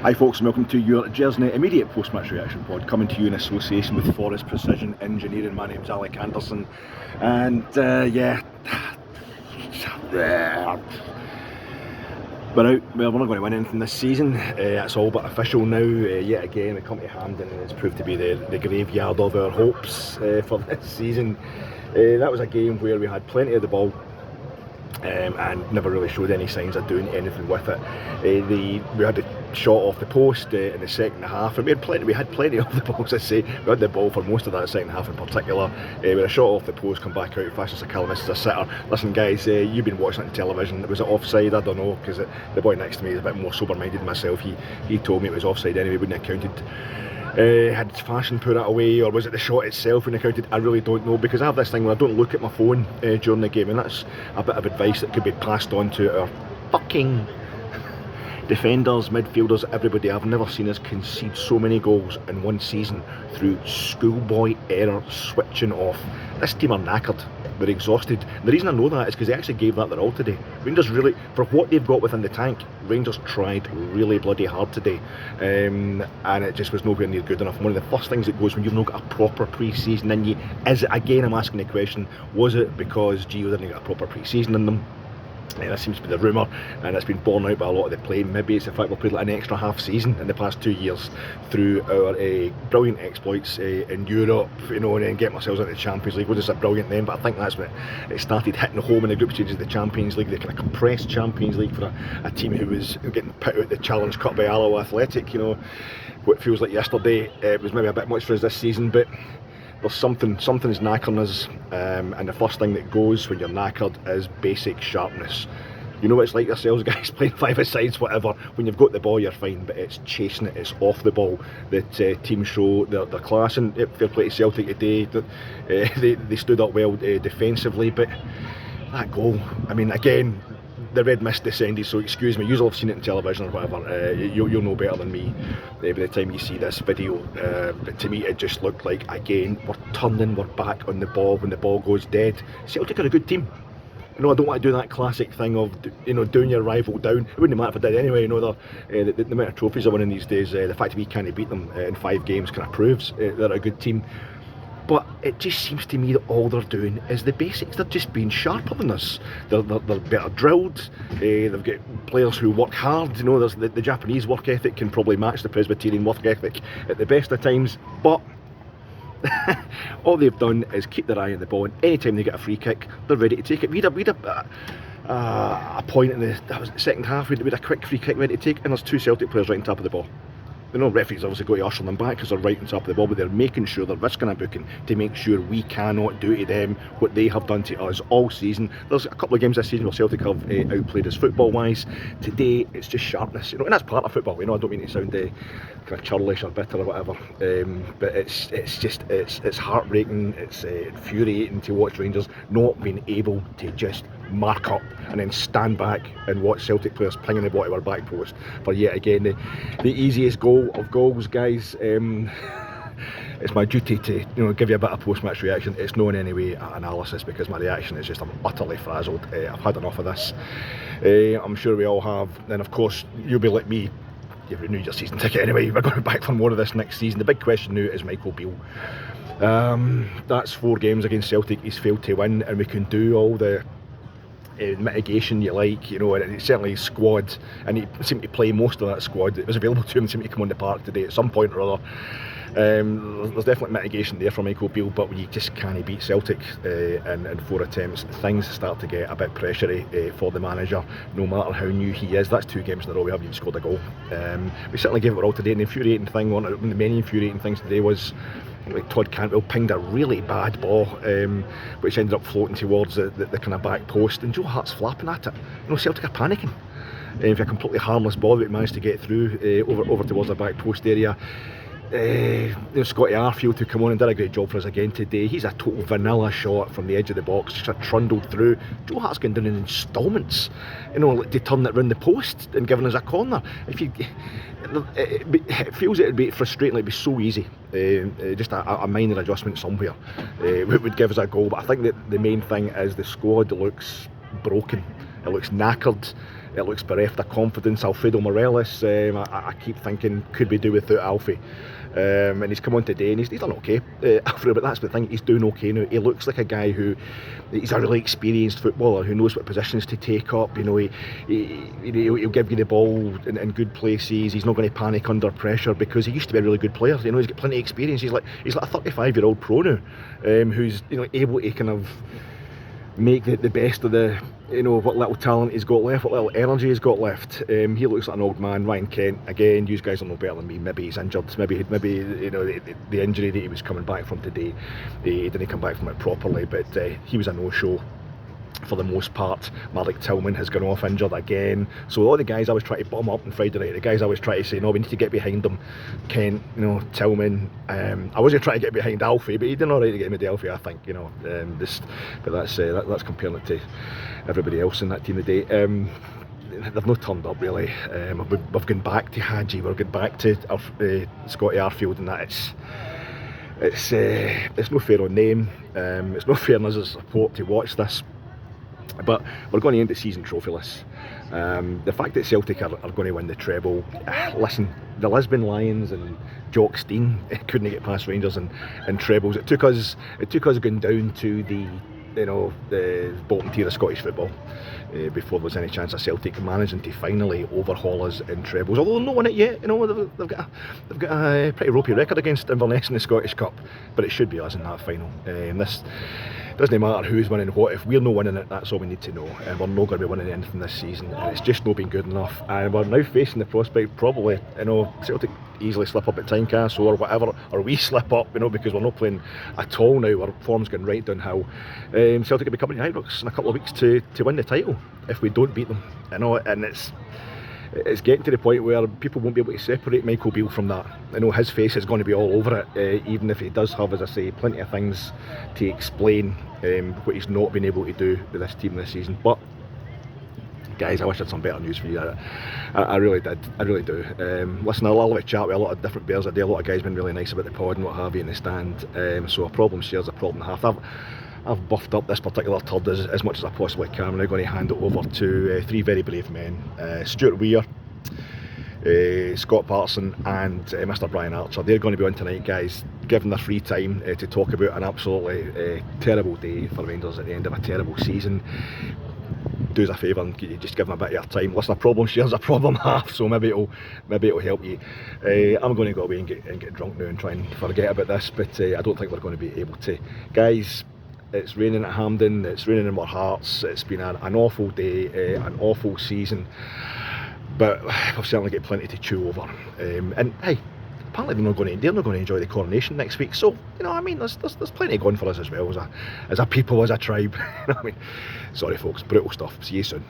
Hi folks, and welcome to your Gersnet immediate post-match reaction pod, coming to you in association with Forest Precision Engineering. My name's Alec Anderson, and we're out. Well, we're not going to win anything this season. It's all but official now. Yet again, we come to Hampden and it's proved to be the graveyard of our hopes for this season. That was a game where we had plenty of the ball, and never really showed any signs of doing anything with it. We had a shot off the post in the second half, and we had plenty of the balls. I say we had the ball for most of that second half in particular. We had a shot off the post, come back out fast as a kilometre as a sitter. Listen guys, you've been watching it on television. Was it offside? I don't know, because the boy next to me is a bit more sober-minded than myself. He told me it was offside anyway, wouldn't have counted. Had Fashion put it away, or was it the shot itself when it counted? I really don't know, because I have this thing where I don't look at my phone during the game, and that's a bit of advice that could be passed on to our fucking defenders, midfielders, everybody. I've never seen us concede so many goals in one season through schoolboy error switching off. This team are knackered. They're exhausted. The reason I know that is because they actually gave that their all today. Rangers really, for what they've got within the tank, Rangers tried really bloody hard today, and it just was nowhere near good enough. One of the first things that goes when you've not got a proper pre-season in you is, again, I'm asking the question, was it because Gio didn't get a proper pre-season in them? That seems to be the rumour, and it's been borne out by a lot of the play. Maybe it's the fact we've played like an extra half season in the past 2 years through our brilliant exploits in Europe, and then getting ourselves into the Champions League. Wasn't it brilliant then? But I think that's when it started hitting home in the group stages of the Champions League, the kind of compressed Champions League for a team who was getting put out the Challenge Cup by Alloa Athletic. What feels like yesterday. It was maybe a bit much for us this season, but there's something's knackering us, and the first thing that goes when you're knackered is basic sharpness. You know what it's like yourselves, guys, playing five-a-sides, whatever. When you've got the ball, you're fine, but it's chasing it, it's off the ball that teams show their class. And fair play to Celtic today, they stood up well defensively, but that goal, I mean, again, the red mist descended, so excuse me, you'll have seen it on television or whatever, you'll know better than me by the time you see this video, but to me it just looked like, again, we're back on the ball when the ball goes dead. Celtic are a good team. I don't want to do that classic thing of doing your rival down. It wouldn't matter if I did anyway. The amount of trophies they're winning these days, the fact that we can't beat them in 5 games kind of proves they're a good team. But it just seems to me that all they're doing is the basics. They're just being sharper than us. They're better drilled. They've got players who work hard. There's the Japanese work ethic can probably match the Presbyterian work ethic at the best of times. But all they've done is keep their eye on the ball, and anytime they get a free kick, they're ready to take it. We had a point in the second half. We had a quick free kick ready to take, and there's 2 Celtic players right on top of the ball. Referees obviously got to usher them back because they're right on top of the ball, but they're making sure they're risking a booking to make sure we cannot do to them what they have done to us all season. There's a couple of games this season where Celtic have outplayed us football-wise. Today, it's just sharpness, and that's part of football. I don't mean to sound kind of churlish or bitter or whatever, but it's heartbreaking, it's infuriating to watch Rangers not being able to just mark up and then stand back and watch Celtic players pinging the ball to our back post for yet again the easiest goal of goals, guys. It's my duty to give you a bit of post-match reaction. It's not in any way analysis, because my reaction is just I'm utterly frazzled. I've had enough of this. I'm sure we all have, and of course you'll be like me. You've renewed your season ticket anyway. We're going back for more of this next season. The big question now is Michael Beale. That's 4 games against Celtic he's failed to win, and we can do all the mitigation you like, and it's certainly squad, and he seemed to play most of that squad that was available to him, seemed to come on the park today at some point or other. There's definitely mitigation there for Michael Beale, but when you just can't beat Celtic in 4 attempts, things start to get a bit pressury for the manager, no matter how new he is. That's 2 games in a row we haven't even scored a goal. We certainly gave it all today, and the infuriating thing, one of the many infuriating things today was Todd Cantwell pinged a really bad ball, which ended up floating towards the kind of back post, and Joe Hart's flapping at it. Celtic are panicking. If a completely harmless ball that managed to get through over towards the back post area. Scotty Arfield, who come on and did a great job for us again today. He's a total vanilla shot from the edge of the box, just trundled through. Joe Hart's going down in instalments, to turn it round the post and giving us a corner. It feels it'd be frustrating, it'd be so easy. Just a minor adjustment somewhere would give us a goal. But I think that the main thing is the squad looks broken. It looks knackered. it looks bereft of confidence. Alfredo Morelos, I keep thinking, could we do without Alfie? And he's come on today and he's done okay, Alfredo, but that's the thing, he's doing okay now. He looks like a guy he's a really experienced footballer who knows what positions to take up. You know, he'll give you the ball in good places. He's not going to panic under pressure because he used to be a really good player. You know, he's got plenty of experience. He's like a 35-year-old pro now, who's, you know, able to kind of make the best of the, you know, what little talent he's got left, what little energy he's got left. He looks like an old man. Ryan Kent, again, you guys will know better than me. Maybe he's injured. Maybe you know, the injury that he was coming back from today, he didn't come back from it properly. But he was a no-show for the most part. Marek Tillman has gone off injured again. So all the guys I was trying to bum up on Friday night, the guys I was trying to say, no, we need to get behind them. Kent, you know, Tillman. I wasn't trying to get behind Alfie, but he did all right to get me to Alfie, I think. You know, but that's comparing it to everybody else in that team today. They've not turned up really. We've gone back to Hadji, we've gone back to Scotty Arfield, and that it's no fair on them. It's no fair on us as a support to watch this. But we're going to end the season trophyless. The fact that Celtic are going to win the treble, listen, the Lisbon Lions and Jock Stein couldn't get past Rangers and trebles. It took us going down to the bottom tier of Scottish football before there was any chance of Celtic managing to finally overhaul us in trebles. Although they've not won it yet, you know, they've got a pretty ropey record against Inverness in the Scottish Cup, but it should be us in that final. This doesn't matter who's winning what. If we're not winning it, that's all we need to know. And we're not going to be winning anything this season, and it's just not been good enough. And we're now facing the prospect, probably, you know, Celtic easily slip up at Tynecastle or whatever, or we slip up, you know, because we're not playing at all now. Our form's going right downhill. Celtic will be coming to Ibrox in a couple of weeks to win the title if we don't beat them, you know. And it's getting to the point where people won't be able to separate Michael Beale from that. I know his face is going to be all over it, even if he does have, as I say, plenty of things to explain what he's not been able to do with this team this season. But guys, I wish I had some better news for you. I really did. I really do. Listen, I'll have a chat with a lot of different bears. A lot of guys been really nice about the pod and what have you in the stand. So a problem shares a problem half. I've buffed up this particular turd as much as I possibly can. I'm now going to hand it over to three very brave men: Stuart Weir, Scott Patterson and Mr Brian Archer. They're going to be on tonight, guys, given their free time to talk about an absolutely terrible day for Rangers at the end of a terrible season. Do us a favour and just give them a bit of your time. Listen, a problem shares a problem half, so maybe it'll help you. I'm going to go away and get drunk now and try and forget about this, but I don't think we're going to be able to. Guys, it's raining at Hampden, it's raining in our hearts. It's been an awful day, an awful season, but we've certainly got plenty to chew over. And hey, apparently they're not going to enjoy the coronation next week, so, you know, I mean, there's plenty going for us as well, as a people, as a tribe. You know what I mean? Sorry folks, brutal stuff. See you soon.